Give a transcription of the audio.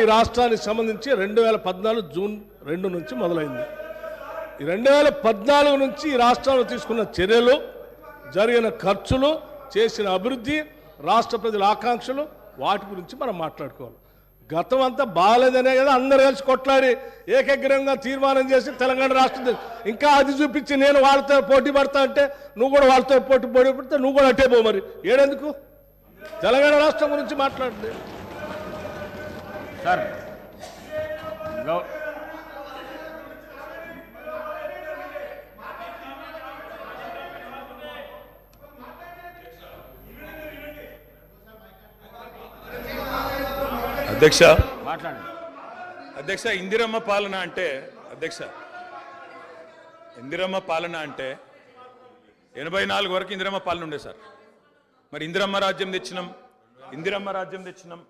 ఈ రాష్ట్రానికి సంబంధించి 2014 జూన్ 2 నుంచి మొదలైంది. ఈ 2014 నుంచి ఈ రాష్ట్రంలో తీసుకున్న చర్యలు, జరిగిన ఖర్చులు, చేసిన అభివృద్ధి, రాష్ట్ర ప్రజల ఆకాంక్షలు, వాటి గురించి మనం మాట్లాడుకోవాలి. గతం అంతా బాగాలేదనే కదా అందరు కలిసి కొట్లాడి ఏకగ్రీవంగా తీర్మానం చేసి తెలంగాణ రాష్ట్రం ఇంకా అది చూపించి నేను వాళ్ళతో పోటీ పడతా అంటే నువ్వు కూడా వాళ్ళతో పోటీ పడితే నువ్వు కూడా అట్టే పో. మరి ఏడెందుకు తెలంగాణ రాష్ట్రం గురించి మాట్లాడండి సార్. అధ్యక్ష మాట్లాడండి. అధ్యక్ష ఇందిరమ్మ పాలన అంటే అధ్యక్ష ఇందిరమ్మ పాలన అంటే 84 వరకు ఇందిరమ్మ పాలన ఉండే సార్. మరి ఇందిరమ్మ రాజ్యం తెచ్చినాం, ఇందిరమ్మ పాలన తెచ్చినాం.